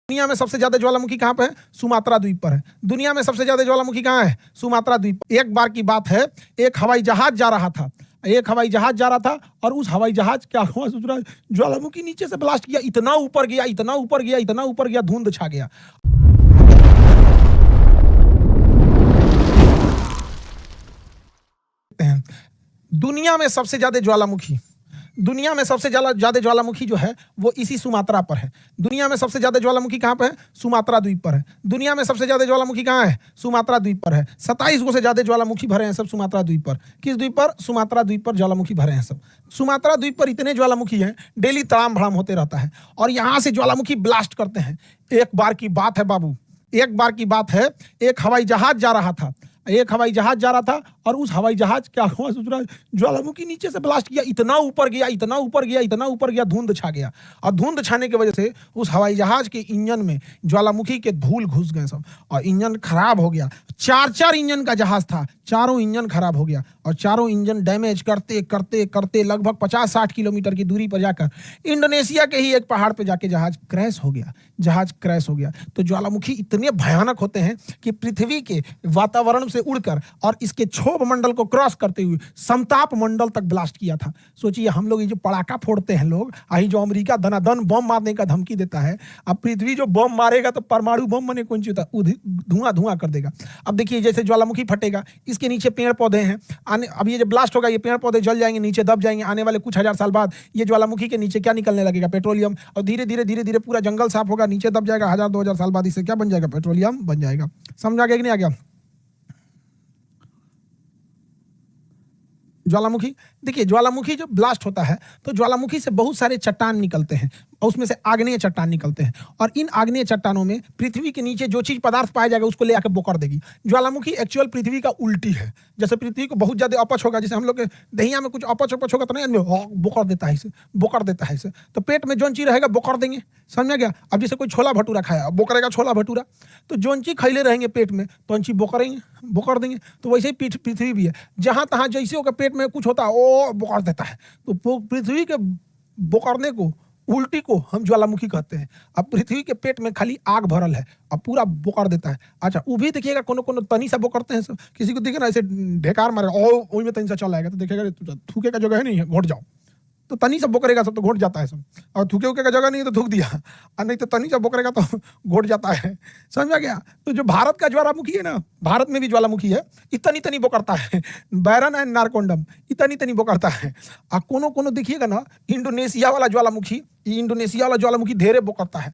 दुनिया में सबसे ज्यादा ज्वालामुखी कहाँ पे है? सुमात्रा द्वीप पर है। दुनिया में सबसे ज्यादा ज्वालामुखी कहाँ है? सुमात्रा द्वीप। एक बार की बात है, एक हवाई जहाज जा रहा था। एक हवाई जहाज जा रहा था और उस हवाई जहाज क्या हुआ सोच रहा है, ज्वालामुखी नीचे से ब्लास्ट किया, इतना ऊपर गया, इतना ऊपर गया, इतना ऊपर गया, धुंध छा गया। दुनिया में सबसे ज्यादा ज्वालामुखी जो है वो इसी सुमात्रा पर है। दुनिया में सबसे ज्यादा ज्वालामुखी कहाँ पे है? सुमात्रा द्वीप पर है। दुनिया में सबसे ज्यादा ज्वालामुखी कहाँ है? सुमात्रा द्वीप पर है। 27 गो से ज्यादा ज्वालामुखी भरे हैं सब सुमात्रा द्वीप पर। किस द्वीप पर? सुमात्रा द्वीप पर ज्वालामुखी भरे हैं सब। सुमात्रा द्वीप पर इतने ज्वालामुखी हैं, डेली तड़ाम भड़ाम होते रहता है और यहां से ज्वालामुखी ब्लास्ट करते हैं। एक बार की बात है बाबू, एक बार की बात है, एक हवाई जहाज जा रहा था और उस हवाई जहाज क्या हुआ सोच रहा है, ज्वालामुखी नीचे से ब्लास्ट किया, इतना ऊपर गया, इतना ऊपर गया, इतना ऊपर गया, धुंध छा गया। और धुंध छाने की वजह से उस हवाई जहाज के इंजन में ज्वालामुखी के धूल घुस गए सब और इंजन खराब हो गया। 4 इंजन का जहाज था, चारों इंजन खराब हो गया और चारों इंजन डैमेज करते करते करते लगभग 50-60 किलोमीटर की दूरी पर जाकर इंडोनेशिया के ही एक पहाड़ पर जाके जहाज क्रैश हो गया। तो ज्वालामुखी इतने भयानक होते हैं कि पृथ्वी के वातावरण से उड़कर और इसके क्षोभ मंडल को क्रॉस करते हुए समताप मंडल तक ब्लास्ट किया था। सोचिए, हम लोग ये जो पड़ाका फोड़ते हैं लोग, आई जो अमेरिका धनाधन बम मारने का धमकी देता है, अब पृथ्वी जो बम मारेगा तो परमाणु बम बने कौन सी होता है, धुआं कर देगा। अब देखिए, जैसे ज्वालामुखी फटेगा, इसके नीचे पेड़ पौधे हैं, अब ये जब ब्लास्ट होगा ये पेड़ पौधे जल जाएंगे, नीचे दब जाएंगे। आने वाले कुछ हजार साल बाद ये ज्वालामुखी के नीचे क्या निकलने लगेगा? पेट्रोलियम। और धीरे धीरे पूरा जंगल साफ होगा, नीचे दब जाएगा। 1000-2000 साल बाद इससे क्या बन जाएगा? पेट्रोलियम बन जाएगा। समझ आ गया कि नहीं आ गया? ज्वालामुखी, देखिए, ज्वालामुखी जब ब्लास्ट होता है तो ज्वालामुखी से बहुत सारे चट्टान निकलते हैं और उसमें से आग्नेय चट्टान निकलते हैं और इन आग्नेय चट्टानों में पृथ्वी के नीचे जो चीज पदार्थ पाया जाएगा उसको ले आकर बोकर देगी। ज्वालामुखी एक्चुअल पृथ्वी का उल्टी है। जैसे पृथ्वी को बहुत ज्यादा अपच होगा, जैसे हम लोग के दहिया में कुछ अपच होगा तो नहीं बोकर देता है इसे, तो पेट में जोन चीज रहेगा बोकर देंगे। समझ गया? अब जैसे कोई छोला भटूरा खाया, बोकरेगा छोला भटूरा, तो जोन चीज खैले रहेंगे पेट में तो चीज बोकर देंगे। तो वैसे ही पृथ्वी भी है, जहां तहां जैसे होगा पेट में कुछ होता है वो बोकर देता है। तो पृथ्वी के बोकरने को, उल्टी को हम ज्वालामुखी कहते हैं। अब पृथ्वी के पेट में खाली आग भरल है, अब पूरा बोकर देता है। अच्छा, वो भी देखिएगा कोनो तनी सा बोकरते हैं सब। किसी को देखे ना ऐसे ढेकार मारे ओ में तनी सा चल आएगा तो देखेगा थूके का जगह है नहीं, घोट जाओ, तो तनी सा बोकरेगा सब तो घोट जाता है सब। और थूके का जगह नहीं है तो थूक दिया, और नहीं तो तनी सा बोकरेगा तो घोट जाता है। समझ में गया? तो जो भारत का ज्वालामुखी है ना, भारत में भी ज्वालामुखी है, इतनी बोकरता है। बैरन एंड नारकोंडम इतनी बोकरता है। और कोनो देखिएगा ना, इंडोनेशिया वाला ज्वालामुखी ढेरे बोकरता है।